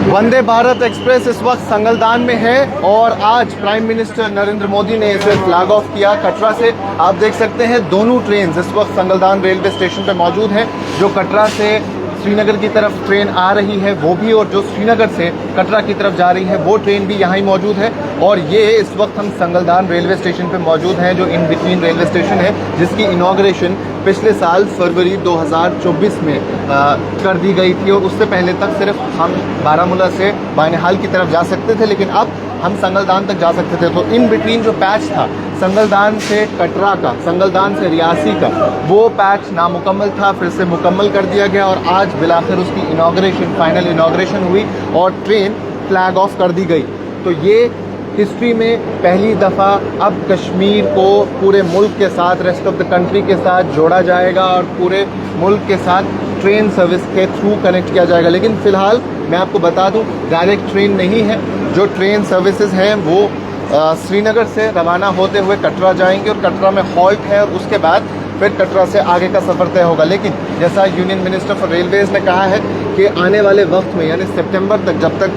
Vande Bharat express इस वक्त संगलदान में है और आज प्राइम मिनिस्टर नरेंद्र मोदी ने इसे फ्लैग ऑफ किया कटरा से। आप देख सकते हैं दोनों ट्रेन इस वक्त संगलदान रेलवे स्टेशन पर मौजूद हैं। जो कटरा से श्रीनगर की तरफ ट्रेन आ रही है वो भी, और जो श्रीनगर से कटरा की तरफ जा रही है वो ट्रेन भी यहाँ ही मौजूद है। और ये इस वक्त हम संगलदान रेलवे स्टेशन पे मौजूद हैं, जो इन बिटवीन रेलवे स्टेशन है, जिसकी इनॉग्रेशन पिछले साल फरवरी 2024 में कर दी गई थी। और उससे पहले तक सिर्फ हम बारामूला से बानिहाल की तरफ जा सकते थे, लेकिन अब हम संगलदान तक जा सकते थे। तो इन बिटवीन जो पैच था संगलदान से कटरा का, संगलदान से रियासी का, वो पैच नामुकम्मल था, फिर से मुकम्मल कर दिया गया और आज बिलाखिर उसकी इनॉग्रेशन, फाइनल इनॉग्रेशन हुई और ट्रेन फ्लैग ऑफ कर दी गई। तो ये हिस्ट्री में पहली दफ़ा अब कश्मीर को पूरे मुल्क के साथ, रेस्ट ऑफ द कंट्री के साथ जोड़ा जाएगा और पूरे मुल्क के साथ ट्रेन सर्विस के थ्रू कनेक्ट किया जाएगा। लेकिन फ़िलहाल मैं आपको बता दूं, डायरेक्ट ट्रेन नहीं है। जो ट्रेन सर्विसेज हैं वो श्रीनगर से रवाना होते हुए कटरा जाएंगे और कटरा में हॉल्ट है और उसके बाद फिर कटरा से आगे का सफ़र तय होगा। लेकिन जैसा यूनियन मिनिस्टर फॉर रेलवेज़ ने कहा है कि आने वाले वक्त में यानी सितंबर तक, जब तक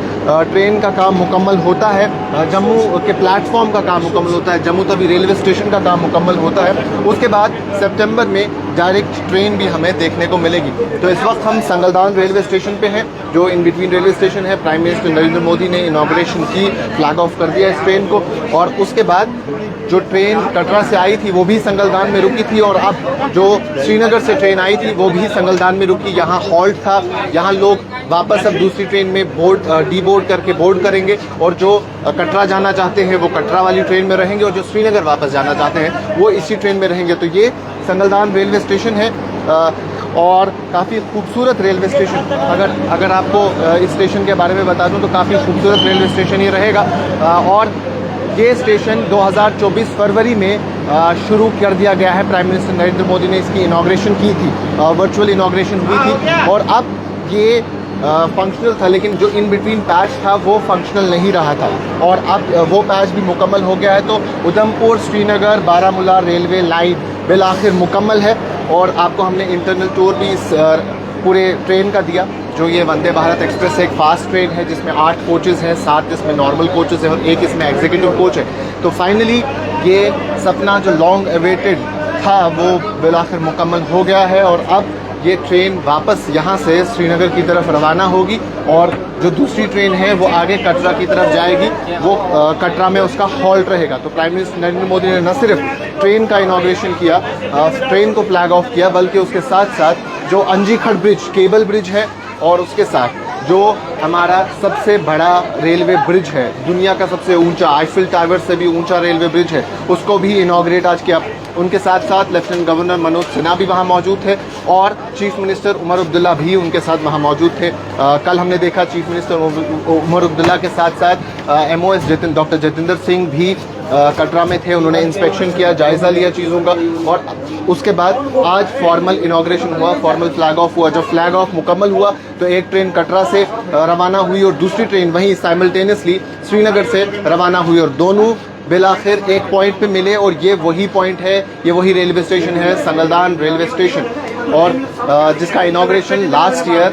ट्रेन का काम मुकम्मल होता है, जम्मू के प्लेटफॉर्म का काम मुकम्मल होता है, जम्मू तवी रेलवे स्टेशन का काम मुकम्मल होता है, उसके बाद सितंबर में डायरेक्ट ट्रेन भी हमें देखने को मिलेगी। तो इस वक्त हम संगलदान रेलवे स्टेशन पे हैं, जो इन बिटवीन रेलवे स्टेशन है। प्राइम मिनिस्टर नरेंद्र मोदी ने इनॉग्रेशन की, फ्लैग ऑफ कर दिया इस ट्रेन को। और उसके बाद जो ट्रेन कटरा से आई थी वो भी संगलदान में रुकी थी और अब जो श्रीनगर से ट्रेन आई थी वो भी संगलदान में रुकी। यहाँ हॉल्ट था, यहाँ लोग वापस अब दूसरी ट्रेन में डी बोर्ड करके बोर्ड करेंगे और जो कटरा जाना चाहते हैं वो कटरा वाली ट्रेन में रहेंगे और जो श्रीनगर वापस जाना चाहते हैं वो इसी ट्रेन में रहेंगे। तो ये संगलदान रेलवे स्टेशन है और काफ़ी खूबसूरत रेलवे स्टेशन। अगर आपको इस स्टेशन के बारे में बता दूं तो काफ़ी खूबसूरत रेलवे स्टेशन ही रहेगा। और ये स्टेशन 2024 फरवरी में शुरू कर दिया गया है। प्राइम मिनिस्टर नरेंद्र मोदी ने इसकी इनॉग्रेशन की थी, वर्चुअल इनॉग्रेशन हुई थी और अब ये फंक्शनल था, लेकिन जो इन बिटवीन पैच था वो फंक्शनल नहीं रहा था और अब वो पैच भी मुकम्मल हो गया है। तो उधमपुर श्रीनगर बारामूला रेलवे लाइन बिलाखिर मुकम्मल है और आपको हमने इंटरनल टूर भी इस पूरे ट्रेन का दिया। जो ये वंदे भारत एक्सप्रेस एक फास्ट ट्रेन है जिसमें 8 कोचेज़ हैं, 7 इसमें नॉर्मल कोचेज़ हैं और 1 इसमें एग्जीक्यूटिव कोच है। तो फाइनली ये सपना जो लॉन्ग अवेटेड था वो बिलाखिर मुकम्मल हो गया है और अब ये ट्रेन वापस यहाँ से श्रीनगर की तरफ रवाना होगी और जो दूसरी ट्रेन है वो आगे कटरा की तरफ जाएगी। वो कटरा में उसका हॉल्ट रहेगा। तो प्राइम मिनिस्टर नरेंद्र मोदी ने न सिर्फ ट्रेन का इनॉग्रेशन किया, ट्रेन को फ्लैग ऑफ किया, बल्कि उसके साथ साथ जो अंजीखड़ ब्रिज, केबल ब्रिज है और उसके साथ जो हमारा सबसे बड़ा रेलवे ब्रिज है, दुनिया का सबसे ऊंचा, आईफिल टावर से भी ऊंचा रेलवे ब्रिज है, उसको भी इनॉग्रेट आज किया। उनके साथ साथ लेफ्टिनेंट गवर्नर मनोज सिन्हा भी वहाँ मौजूद थे और चीफ मिनिस्टर उमर अब्दुल्ला भी उनके साथ वहाँ मौजूद थे। कल हमने देखा चीफ मिनिस्टर उमर अब्दुल्ला के साथ साथ MOS डॉक्टर जतिंदर सिंह भी कटरा में थे। उन्होंने इंस्पेक्शन किया, जायज़ा लिया चीज़ों का और उसके बाद आज फॉर्मल इनॉग्रेशन हुआ, फॉर्मल फ्लैग ऑफ हुआ। जब फ्लैग ऑफ मुकम्मल हुआ तो एक ट्रेन कटरा से रवाना हुई और दूसरी ट्रेन वहीं साइमल्टेनियसली श्रीनगर से रवाना हुई और दोनों बिलाखिर एक पॉइंट पे मिले और ये वही पॉइंट है, ये वही रेलवे स्टेशन है, संगलदान रेलवे स्टेशन, और जिसका इनॉग्रेशन लास्ट ईयर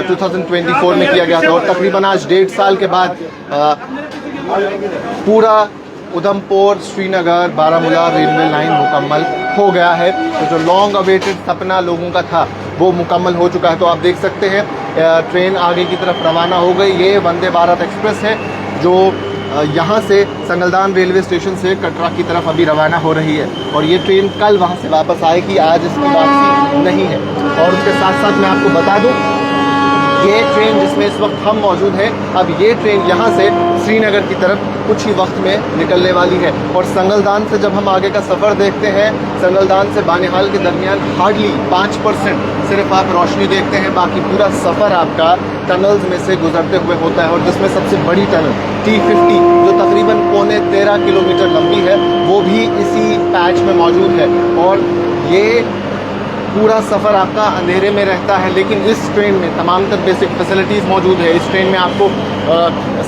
2024 में किया गया था। और तकरीबन आज 1.5 साल के बाद पूरा उधमपुर श्रीनगर बारामूला रेलवे लाइन मुकम्मल हो गया है। तो जो लॉन्ग अवेटेड सपना लोगों का था वो मुकम्मल हो चुका है। तो आप देख सकते हैं ट्रेन आगे की तरफ रवाना हो गई। ये वंदे भारत एक्सप्रेस है जो यहाँ से संगलदान रेलवे स्टेशन से कटरा की तरफ अभी रवाना हो रही है और ये ट्रेन कल वहाँ से वापस आएगी, आज इसकी वापसी नहीं है। और उसके साथ साथ मैं आपको बता दूँ, ये ट्रेन जिसमें इस वक्त हम मौजूद हैं, अब ये ट्रेन यहाँ से श्रीनगर की तरफ कुछ ही वक्त में निकलने वाली है। और संगलदान से जब हम आगे का सफ़र देखते हैं, संगलदान से बानिहाल के दरमियान हार्डली 5% सिर्फ आप रोशनी देखते हैं, बाकी पूरा सफ़र आपका टनल्स में से गुजरते हुए होता है। और जिसमें सबसे बड़ी टनल T50 जो तकरीबन 13.25 किलोमीटर लंबी है वो भी इसी पैच में मौजूद है। और ये पूरा सफ़र आपका अंधेरे में रहता है, लेकिन इस ट्रेन में तमाम तर बेसिक फैसिलिटीज़ मौजूद है। इस ट्रेन में आपको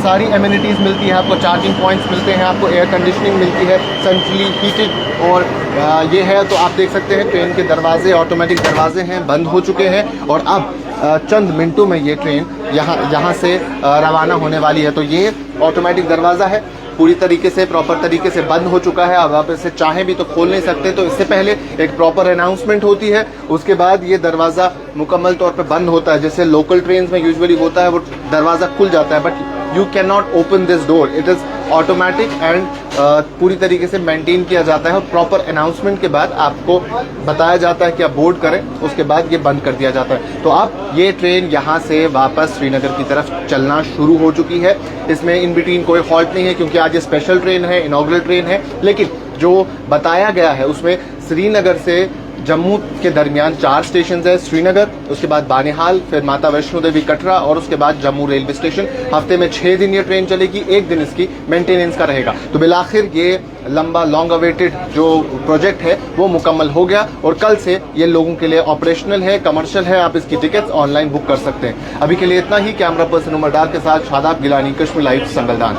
सारी एमिनिटीज़ मिलती है, आपको चार्जिंग पॉइंट्स मिलते हैं, आपको एयर कंडीशनिंग मिलती है, सेंट्रली हीटेड। और ये है, तो आप देख सकते हैं ट्रेन के दरवाजे, ऑटोमेटिक दरवाजे हैं, बंद हो चुके हैं और अब चंद मिनटों में ये ट्रेन यहाँ से रवाना होने वाली है। तो ये ऑटोमेटिक दरवाज़ा है, पूरी तरीके से प्रॉपर तरीके से बंद हो चुका है। अब आप इसे चाहें भी तो खोल नहीं सकते। तो इससे पहले एक प्रॉपर अनाउंसमेंट होती है, उसके बाद ये दरवाज़ा मुकम्मल तौर पे बंद होता है। जैसे लोकल ट्रेन में यूजुअली होता है, वो दरवाज़ा खुल जाता है, but you can not open this door, it is automatic and पूरी तरीके से मेंटेन किया जाता है। और प्रॉपर अनाउंसमेंट के बाद आपको बताया जाता है कि आप बोर्ड करें, उसके बाद ये बंद कर दिया जाता है। तो अब ये ट्रेन यहाँ से वापस श्रीनगर की तरफ चलना शुरू हो चुकी है। इसमें इन बिटवीन कोई हॉल्ट नहीं है, क्योंकि आज ये स्पेशल ट्रेन है, इनॉग्रल ट्रेन है। लेकिन जो बताया गया है उसमें श्रीनगर से जम्मू के दरमियान 4 स्टेशन है, श्रीनगर, उसके बाद बानिहाल, फिर माता वैष्णो देवी कटरा और उसके बाद जम्मू रेलवे स्टेशन। हफ्ते में 6 दिन ये ट्रेन चलेगी, 1 दिन इसकी मेंटेनेंस का रहेगा। तो बिलाखिर ये लंबा लॉन्ग अवेटेड जो प्रोजेक्ट है वो मुकम्मल हो गया और कल से ये लोगों के लिए ऑपरेशनल है, कमर्शियल है। आप इसकी टिकट्स ऑनलाइन बुक कर सकते हैं। अभी के लिए इतना ही। कैमरा पर्सन उमर डार के साथ शादाब गिलानी, कश्मीर लाइव, संगलदान।